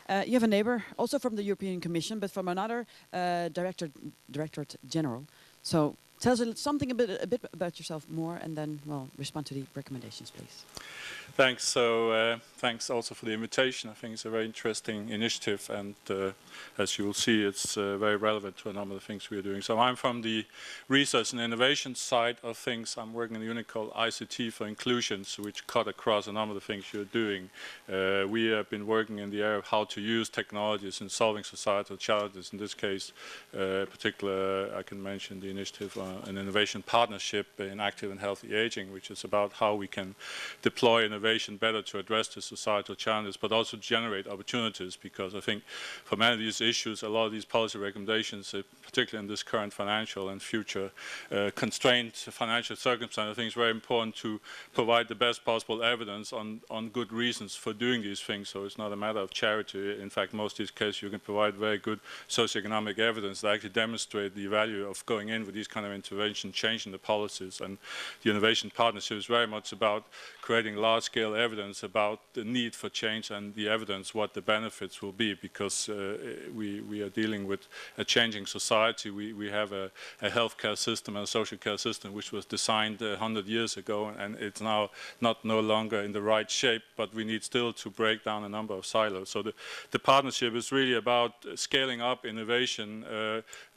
You have a neighbour, also from the European Commission, but from another Directorate General. So tell us something a bit about yourself more, and then, well, respond to the recommendations, please. Thanks. So thanks also for the invitation. I think it's a very interesting initiative, and as you will see, it's very relevant to a number of things we are doing. So I'm from the research and innovation side of things. I'm working in a unit called ICT for Inclusions, which cut across a number of the things you're doing. We have been working in the area of how to use technologies in solving societal challenges. In this case, particular, I can mention the initiative an innovation partnership in active and healthy aging, which is about how we can deploy innovation better to address the societal challenges, but also generate opportunities, because I think for many of these issues, a lot of these policy recommendations, particularly in this current financial and future constrained financial circumstance, I think it's very important to provide the best possible evidence on good reasons for doing these things. So it's not a matter of charity. In fact, most of these cases you can provide very good socioeconomic evidence that actually demonstrate the value of going in with these kind of intervention, changing the policies. And the innovation partnership is very much about creating large-scale evidence about the need for change and the evidence what the benefits will be, because we are dealing with a changing society. We have a healthcare system and a social care system which was designed 100 years ago, and it's now no longer in the right shape, but we need still to break down a number of silos. So the partnership is really about scaling up innovation,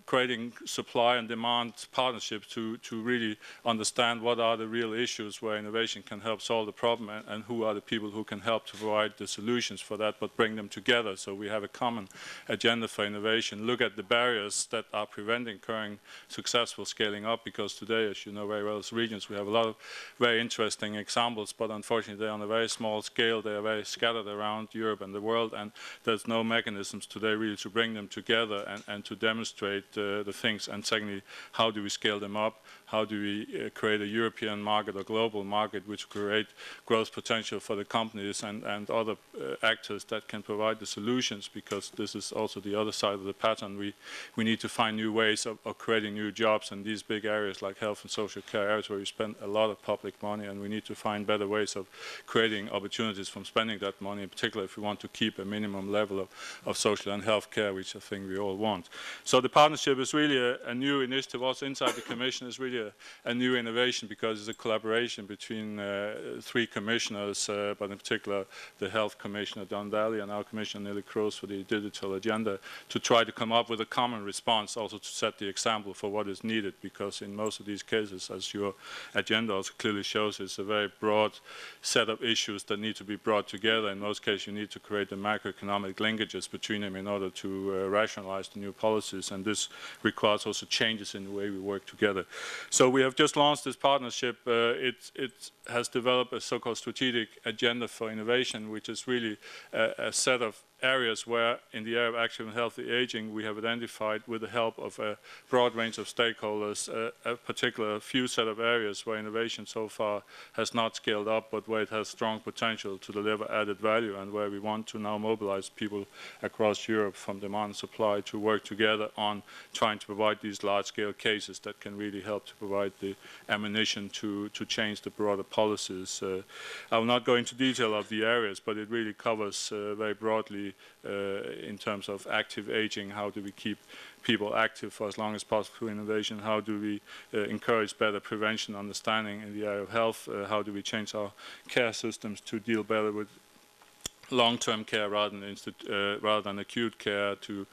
creating supply and demand partnerships to really understand what are the real issues where innovation can help solve the problem, and who are the people who can help to provide the solutions for that, but bring them together so we have a common agenda for innovation. Look at the barriers that are preventing current successful scaling up, because today, as you know very well as regions, we have a lot of very interesting examples, but unfortunately they're on a very small scale. They are very scattered around Europe and the world, and there's no mechanisms today really to bring them together and to demonstrate the things. And secondly, how do we scale them up? How do we create a European market or global market which create growth potential for the companies and other actors that can provide the solutions? Because this is also the other side of the pattern. We need to find new ways of creating new jobs in these big areas like health and social care areas where we spend a lot of public money, and we need to find better ways of creating opportunities from spending that money, in particular if we want to keep a minimum level of social and health care, which I think we all want. So the partnership is really a new initiative. Also inside the Commission is really a new innovation, because it's a collaboration between three commissioners, but in particular the Health Commissioner Don Daly and our Commissioner Neelie Kroes for the digital agenda, to try to come up with a common response, also to set the example for what is needed, because in most of these cases, as your agenda also clearly shows, it's a very broad set of issues that need to be brought together. In most cases, you need to create the macroeconomic linkages between them in order to rationalize the new policies, and this requires also changes in the way we work together. So we have just launched this partnership. It has developed a so-called strategic agenda for innovation, which is really a set of areas where, in the area of active and healthy aging, we have identified, with the help of a broad range of stakeholders, a particular few set of areas where innovation so far has not scaled up, but where it has strong potential to deliver added value, and where we want to now mobilize people across Europe from demand and supply to work together on trying to provide these large-scale cases that can really help to provide the ammunition to change the broader policies. I will not go into detail of the areas, but it really covers very broadly in terms of active aging. How do we keep people active for as long as possible through innovation? How do we encourage better prevention understanding in the area of health? How do we change our care systems to deal better with long-term care rather than acute care, to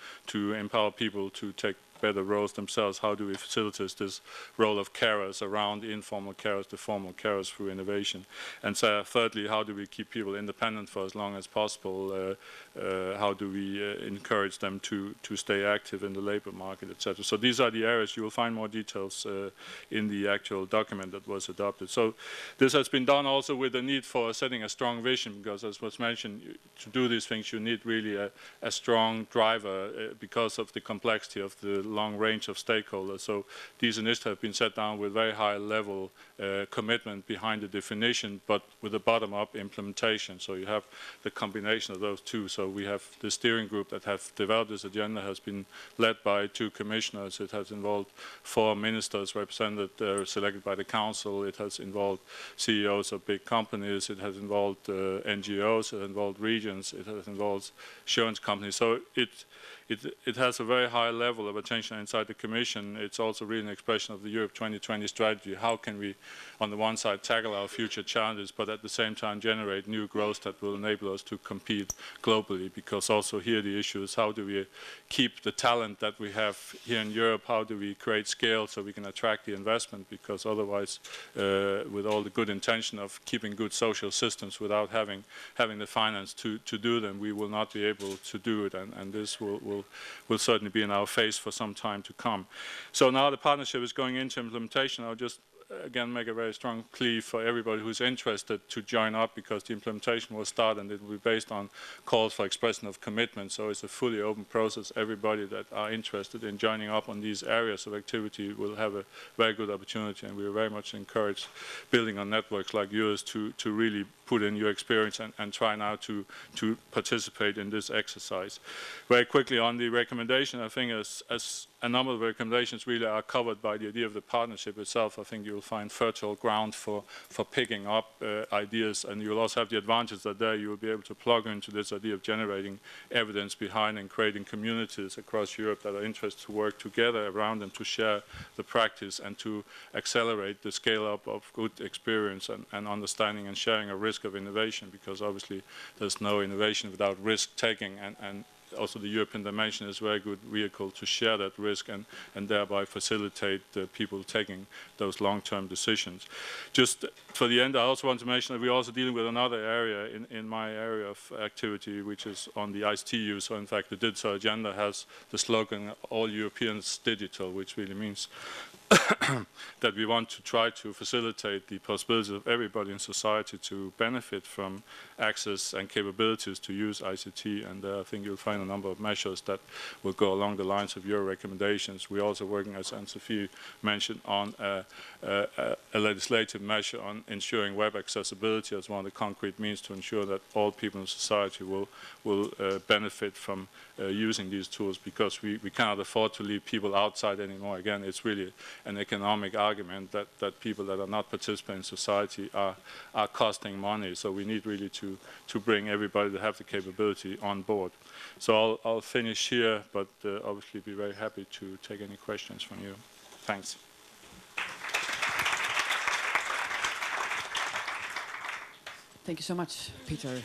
empower people to take better roles themselves? How do we facilitate this role of carers around the informal carers, the formal carers, through innovation? And so thirdly, how do we keep people independent for as long as possible? How do we encourage them to stay active in the labor market, etc.? So these are the areas. You will find more details in the actual document that was adopted. So this has been done also with the need for setting a strong vision, because as was mentioned, to do these things you need really a strong driver because of the complexity of the long range of stakeholders. So these initiatives have been set down with very high level commitment behind the definition, but with a bottom-up implementation. So you have the combination of those two. So we have the steering group that have developed this agenda has been led by 2 commissioners. It has involved 4 ministers represented, selected by the council. It has involved CEOs of big companies. It has involved NGOs. It has involved regions. It has involved insurance companies. So it has a very high level of attention inside the Commission. It's also really an expression of the Europe 2020 strategy. How can we, on the one side, tackle our future challenges, but at the same time generate new growth that will enable us to compete globally? Because also here the issue is how do we keep the talent that we have here in Europe? How do we create scale so we can attract the investment? Because otherwise, with all the good intention of keeping good social systems without having the finance to do them, we will not be able to do it, and this will certainly be in our face for some time to come. So now the partnership is going into implementation. I'll just again make a very strong plea for everybody who's interested to join up, because the implementation will start and it will be based on calls for expression of commitment. So it's a fully open process. Everybody that are interested in joining up on these areas of activity will have a very good opportunity, and we are very much encouraged, building on networks like yours, to really put in your experience and try now to participate in this exercise. Very quickly on the recommendation, I think as a number of recommendations really are covered by the idea of the partnership itself, I think you'll find fertile ground for picking up ideas, and you'll also have the advantage that there you will be able to plug into this idea of generating evidence behind and creating communities across Europe that are interested to work together around and to share the practice and to accelerate the scale up of good experience and understanding and sharing a risk of innovation, because obviously there's no innovation without risk taking, and also the European dimension is a very good vehicle to share that risk and thereby facilitate people taking those long-term decisions. Just for the end, I also want to mention that we're also dealing with another area in my area of activity, which is on the ICT use. So in fact, the digital agenda has the slogan, all Europeans digital, which really means that we want to try to facilitate the possibilities of everybody in society to benefit from access and capabilities to use ICT, and I think you'll find a number of measures that will go along the lines of your recommendations. We're also working, as Anne-Sophie mentioned, on a legislative measure on ensuring web accessibility as one of the concrete means to ensure that all people in society will benefit from using these tools, because we cannot afford to leave people outside anymore. Again, it's really an economic argument that people that are not participating in society are costing money. So we need really to bring everybody to have the capability on board. So I'll finish here, but obviously be very happy to take any questions from you. Thanks. Thank you so much, Peter.